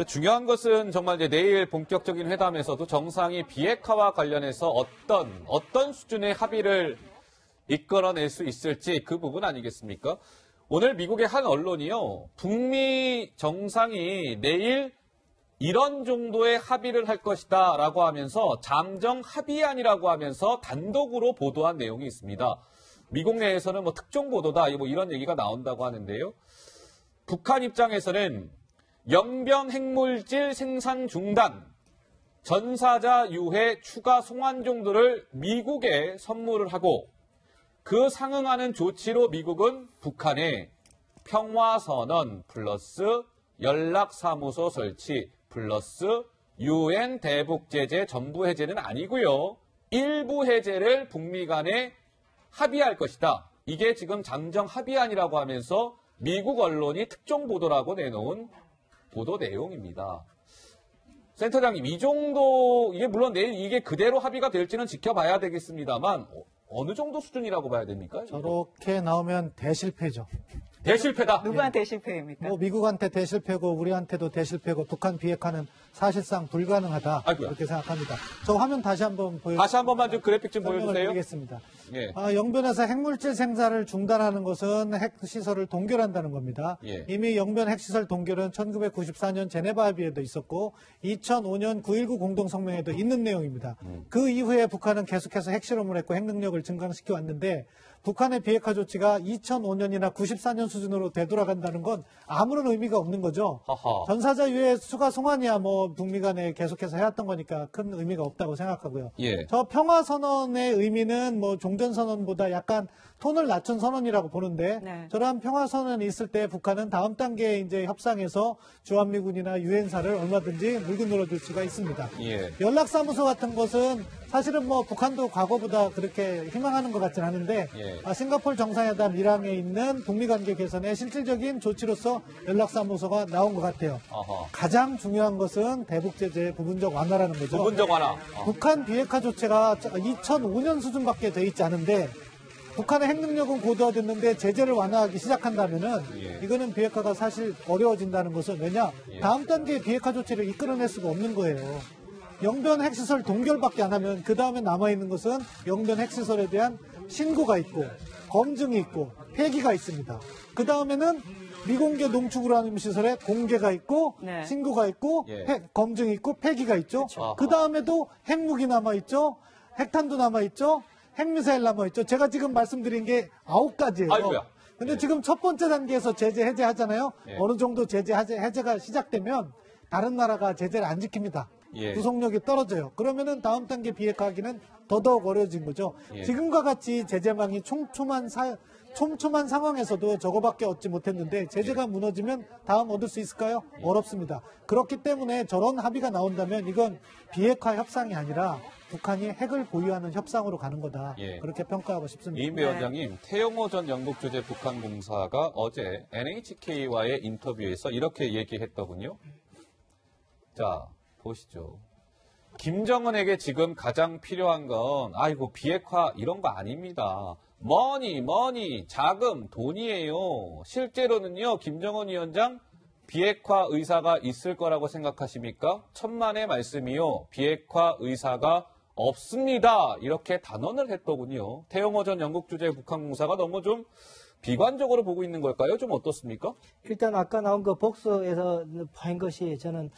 중요한 것은 정말 이제 내일 본격적인 회담에서도 정상이 비핵화와 관련해서 어떤 수준의 합의를 이끌어낼 수 있을지 그 부분 아니겠습니까? 오늘 미국의 한 언론이요, 북미 정상이 내일 이런 정도의 합의를 할 것이다 라고 하면서 잠정 합의안이라고 하면서 단독으로 보도한 내용이 있습니다. 미국 내에서는 뭐 특종 보도다 뭐 이런 얘기가 나온다고 하는데요. 북한 입장에서는 영변 핵물질 생산 중단, 전사자 유해 추가 송환 정도를 미국에 선물을 하고 그 상응하는 조치로 미국은 북한에 평화선언 플러스 연락사무소 설치 플러스 UN 대북제재 전부 해제는 아니고요. 일부 해제를 북미 간에 합의할 것이다. 이게 지금 잠정 합의안이라고 하면서 미국 언론이 특종 보도라고 내놓은 보도 내용입니다. 센터장님, 이 정도, 이게 물론 내일 이게 그대로 합의가 될지는 지켜봐야 되겠습니다만 어느 정도 수준이라고 봐야 됩니까? 저렇게 나오면 대실패죠. 대실패다. 누구한테 실패입니까? 뭐 미국한테 대실패고 우리한테도 대실패고 북한 비핵화는 사실상 불가능하다. 아이고야. 그렇게 생각합니다. 저 화면 다시 한번 다시 한 번만 좀 그래픽 좀 설명을 보여주세요. 드리겠습니다. 예. 영변에서 핵물질 생산을 중단하는 것은 핵시설을 동결한다는 겁니다. 예. 이미 영변 핵시설 동결은 1994년 제네바 합의에도 있었고 2005년 9.19 공동성명에도 있는 내용입니다. 그 이후에 북한은 계속해서 핵실험을 했고 핵능력을 증강시켜 왔는데 북한의 비핵화 조치가 2005년이나 94년 수준으로 되돌아간다는 건 아무런 의미가 없는 거죠. 하하. 전사자 유해 추가 송환이야 뭐 북미 간에 계속해서 해왔던 거니까 큰 의미가 없다고 생각하고요. 예. 저 평화선언의 의미는 뭐 종전선언보다 약간 톤을 낮춘 선언이라고 보는데 네. 저러한 평화선언이 있을 때 북한은 다음 단계 이제 협상에서 주한미군이나 유엔사를 얼마든지 물고 늘어줄 수가 있습니다. 예. 연락사무소 같은 것은 사실은 뭐 북한도 과거보다 그렇게 희망하는 것 같진 않은데 예. 싱가포르 정상회담 일항에 있는 북미 관계 개선의 실질적인 조치로서 연락사무소가 나온 것 같아요. 어허. 가장 중요한 것은 대북제재 부분적 완화라는 거죠. 부분적 완화. 북한 비핵화 조치가 2005년 수준밖에 돼 있지 않은데 북한의 핵능력은 고도화됐는데 제재를 완화하기 시작한다면은 예. 이거는 비핵화가 사실 어려워진다는 것은 왜냐? 예. 다음 단계의 비핵화 조치를 이끌어낼 수가 없는 거예요. 영변 핵시설 동결밖에 안 하면 그 다음에 남아있는 것은 영변 핵시설에 대한 신고가 있고 검증이 있고 폐기가 있습니다. 그 다음에는 미공개 농축우라늄 시설에 공개가 있고 네. 신고가 있고 예. 검증이 있고 폐기가 있죠. 그렇죠. 그 다음에도 핵무기 남아있죠. 핵탄두 남아있죠. 핵미사일 남아있죠. 제가 지금 말씀드린 게 9가지예요. 아이고야. 근데 예. 지금 첫 번째 단계에서 제재 해제하잖아요. 예. 어느 정도 제재 해제가 시작되면 다른 나라가 제재를 안 지킵니다. 예. 구속력이 떨어져요. 그러면은 다음 단계 비핵화하기는 더더욱 어려워진 거죠. 예. 지금과 같이 제재망이 촘촘한 상황에서도 저거밖에 얻지 못했는데 제재가 무너지면 다음 얻을 수 있을까요? 어렵습니다. 그렇기 때문에 저런 합의가 나온다면 이건 비핵화 협상이 아니라 북한이 핵을 보유하는 협상으로 가는 거다. 예. 그렇게 평가하고 싶습니다. 이인배 원장님, 태영호 전 영국 주재 북한 공사가 어제 NHK와의 인터뷰에서 이렇게 얘기했더군요. 자, 보시죠. 김정은에게 지금 가장 필요한 건 아이고 비핵화 이런 거 아닙니다. 머니, 자금, 돈이에요. 실제로는요, 김정은 위원장 비핵화 의사가 있을 거라고 생각하십니까? 천만의 말씀이요. 비핵화 의사가 없습니다. 이렇게 단언을 했더군요. 태영호 전 영국 주재 북한 공사가 너무 좀 비관적으로 보고 있는 걸까요? 좀 어떻습니까? 일단 아까 나온 그 복수에서 보인 것이 저는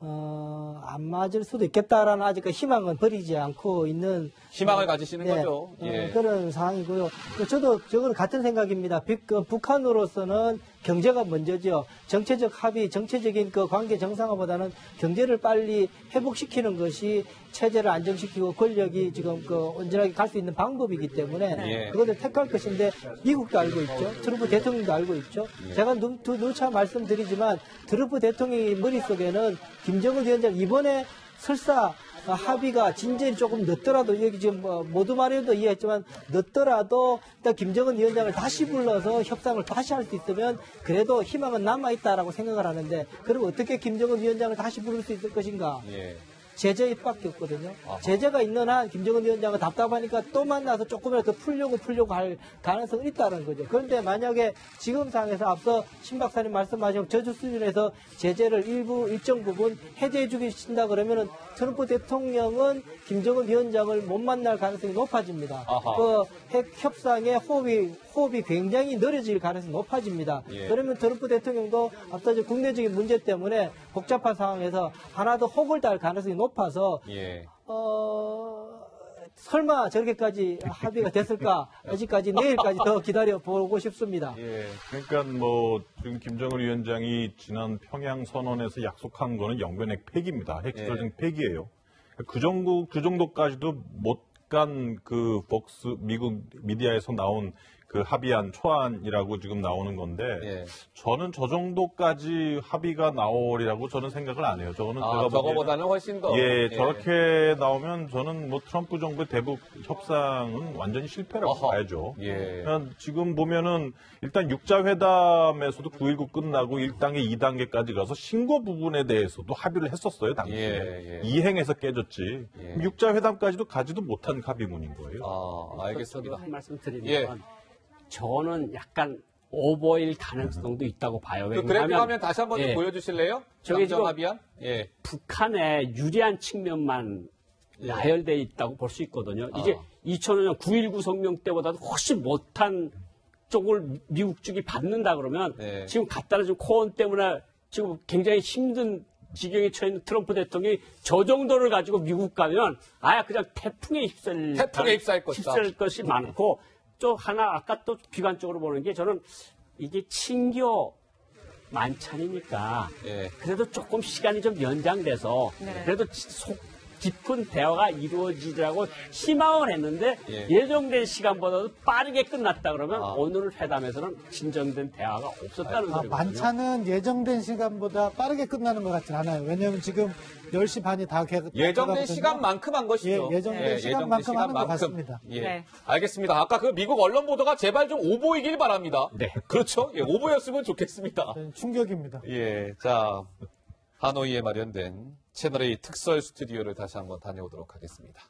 안 맞을 수도 있겠다라는 아직 그 희망은 버리지 않고 있는 희망을 가지시는 거죠. 예. 그런 상황이고요. 저도 저거는 같은 생각입니다. 북한으로서는 경제가 먼저죠. 정체적 합의, 정체적인 그 관계 정상화보다는 경제를 빨리 회복시키는 것이 체제를 안정시키고 권력이 지금 그 온전하게 갈 수 있는 방법이기 때문에 예. 그것을 택할 것인데 미국도 알고 있죠. 트럼프 대통령도 알고 있죠. 제가 누차 말씀드리지만 트럼프 대통령의 머릿속에는 김정은 위원장 이번에 설사 합의가 진전이 조금 늦더라도 여기 지금 모두 말해도 이해했지만 늦더라도 일단 김정은 위원장을 다시 불러서 협상을 다시 할 수 있으면 그래도 희망은 남아있다라고 생각을 하는데 그럼 어떻게 김정은 위원장을 다시 부를 수 있을 것인가? 예. 제재 입밖에 없거든요. 제재가 있는 한 김정은 위원장은 답답하니까 또 만나서 조금이라도 더 풀려고 할 가능성이 있다는 거죠. 그런데 만약에 지금 상황에서 앞서 신 박사님 말씀하신 저주 수준에서 제재를 일정 부분 해제해 주신다 그러면은 트럼프 대통령은 김정은 위원장을 못 만날 가능성이 높아집니다. 그 핵 협상의 호흡이 굉장히 느려질 가능성이 높아집니다. 예. 그러면 트럼프 대통령도 앞서 국내적인 문제 때문에 복잡한 상황에서 하나 더 혹을 달 가능성이 높아서 예. 설마 저렇게까지 합의가 됐을까? 아직까지 내일까지 더 기다려 보고 싶습니다. 예, 그러니까 뭐 지금 김정은 위원장이 지난 평양 선언에서 약속한 거는 영변핵 폐기입니다. 핵실험중 폐기예요. 그 정도까지도 못 간 그 폭스 미국 미디어에서 나온 그 합의안 초안이라고 지금 나오는 건데 예. 저는 저 정도까지 합의가 나오리라고 저는 생각을 안 해요. 저거는 제가 저거보다는 훨씬 더. 예, 저렇게 나오면 저는 뭐 트럼프 정부의 대북 협상은 완전히 실패라고 봐야죠. 예. 지금 보면은 일단 육자회담에서도 9.19 끝나고 1단계, 2단계까지 가서 신고 부분에 대해서도 합의를 했었어요, 당시에. 예. 이행해서 깨졌지. 예. 육자회담까지도 가지도 못한 합의문인 거예요. 알겠습니다. 저도 한 말씀 드리면 예. 저는 약간 오버일 가능성도 있다고 봐요. 그 그래픽 화면 다시 한번 좀 보여주실래요? 저기 지금 합의안? 예. 북한의 유리한 측면만 나열되어 있다고 볼 수 있거든요. 이제 2005년 9.19 성명 때보다도 훨씬 못한 쪽을 미국 쪽이 받는다 그러면 지금 갖다 준 코언 때문에 지금 굉장히 힘든 지경에 처해 있는 트럼프 대통령이 저 정도를 가지고 미국 가면 그냥 태풍에 휩쓸 것이 많고 또 하나 아까 또 비관적으로 보는 게 저는 이게 친교 만찬이니까 그래도 조금 시간이 좀 연장돼서 그래도 속 깊은 대화가 이루어지더라고 희망을 했는데 예정된 시간보다도 빠르게 끝났다 그러면 오늘 회담에서는 진정된 대화가 없었다는 거거든요. 만찬은 예정된 시간보다 빠르게 끝나는 것 같진 않아요. 왜냐하면 지금 10시 반이 다 예정된 시간만큼 한 것이죠. 예정된 시간만큼 하는 것 같습니다. 알겠습니다. 아까 그 미국 언론 보도가 제발 좀 오보이길 바랍니다. 네. 그렇죠. 오보였으면 좋겠습니다. 충격입니다. 자, 하노이에 마련된 채널A 특설 스튜디오를 다시 한번 다녀오도록 하겠습니다.